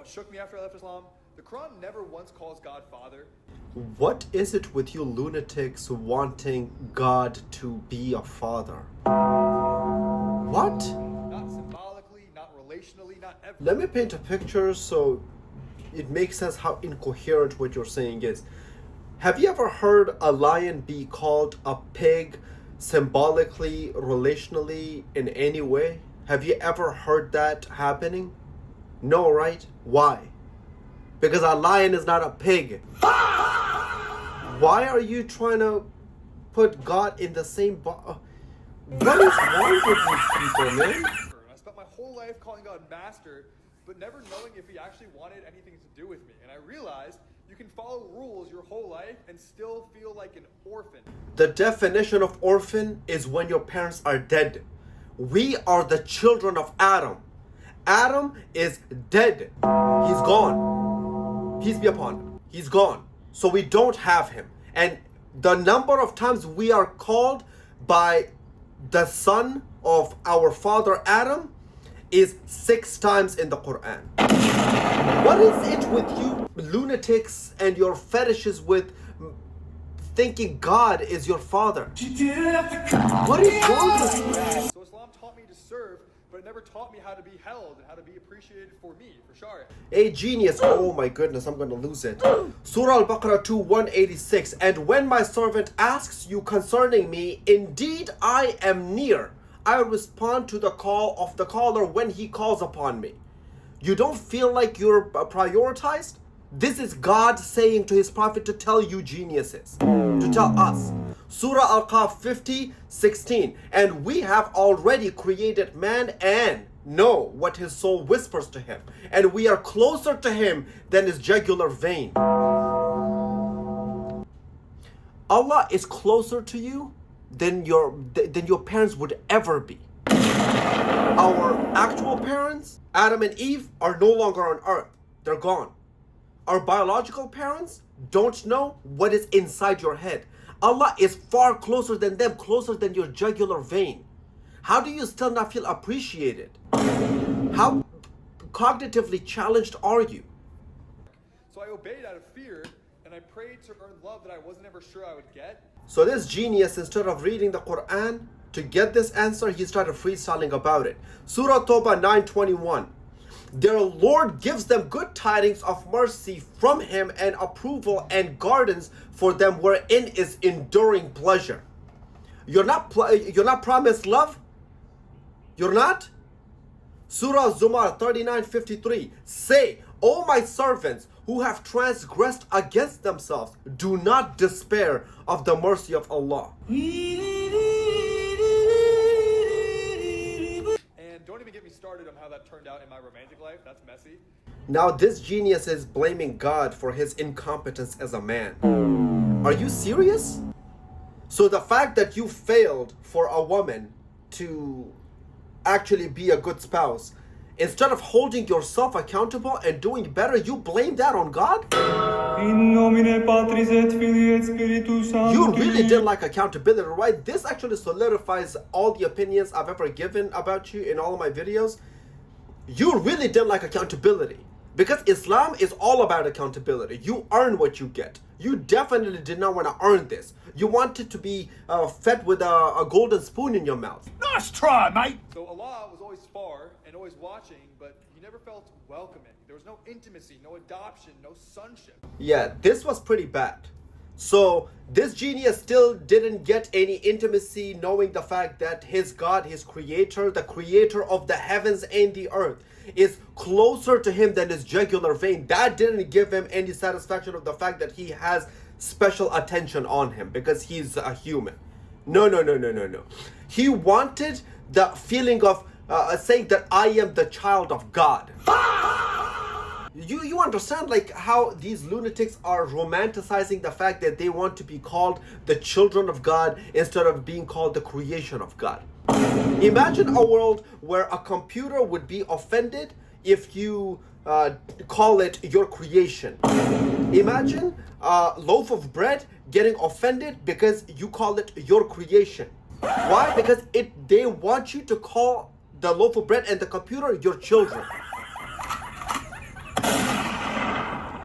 what shook me after I left Islam? The Quran never once calls God Father. What is it with you lunatics wanting God to be a father? What? Not symbolically, not relationally, not ever. Let me paint a picture so it makes sense how incoherent what you're saying is. Have you ever heard a lion be called a pig symbolically, relationally, in any way? Have you ever heard that happening? No, right? Why? Because a lion is not a pig. Why are you trying to put God in the same box? What is wrong with these people, man? I spent my whole life calling God Master, but never knowing if he actually wanted anything to do with me. And I realized you can follow rules your whole life and still feel like an orphan. The definition of orphan is when your parents are dead. We are the children of Adam. Adam is dead. He's gone. Peace be upon him. He's gone. So we don't have him. And the number of times we are called by the son of our father Adam is 6 times in the Quran. What is it with you lunatics and your fetishes with thinking God is your father? What is wrong with you? So Islam taught me to serve, but it never taught me how to be held and how to be appreciated for me, for Sharia. A genius. Oh my goodness, I'm going to lose it. Surah Al-Baqarah 2:186. And when my servant asks you concerning me, indeed I am near. I respond to the call of the caller when he calls upon me. You don't feel like you're prioritized? This is God saying to his prophet to tell you geniuses, to tell us. Surah Al-Qaf 50:16. And we have already created man and know what his soul whispers to him. And we are closer to him than his jugular vein. Allah is closer to you than your parents would ever be. Our actual parents, Adam and Eve, are no longer on earth. They're gone. Our biological parents don't know what is inside your head. Allah is far closer than them, closer than your jugular vein. How do you still not feel appreciated? How cognitively challenged are you? So I obeyed out of fear, and I prayed to earn love that I wasn't ever sure I would get. So this genius, instead of reading the Quran to get this answer, he started freestyling about it. Surah Tawbah 9:21. Their Lord gives them good tidings of mercy from him and approval and gardens for them wherein is enduring pleasure. You're not promised love? You're not? Surah Zumar 39:53. Say, O my servants who have transgressed against themselves, do not despair of the mercy of Allah. And don't even get me started on how that turned out in my romantic life. That's messy. Now this genius is blaming God for his incompetence as a man. Are you serious? So the fact that you failed for a woman to actually be a good spouse, instead of holding yourself accountable and doing better, you blame that on God? You really didn't like accountability, right? This actually solidifies all the opinions I've ever given about you in all of my videos. You really didn't like accountability. Because Islam is all about accountability. You earn what you get. You definitely did not want to earn this. You wanted to be fed with a golden spoon in your mouth. Nice try, mate. So Allah was always far and always watching, but he never felt welcoming. There was no intimacy, no adoption, no sonship. Yeah, this was pretty bad. So this genius still didn't get any intimacy, knowing the fact that his God, his creator, the creator of the heavens and the earth, is closer to him than his jugular vein. That didn't give him any satisfaction of the fact that he has special attention on him because he's a human. No. He wanted the feeling of saying that I am the child of God. You understand like how these lunatics are romanticizing the fact that they want to be called the children of God instead of being called the creation of God. Imagine a world where a computer would be offended if you call it your creation. Imagine a loaf of bread getting offended because you call it your creation. Why? Because they want you to call the loaf of bread and the computer your children.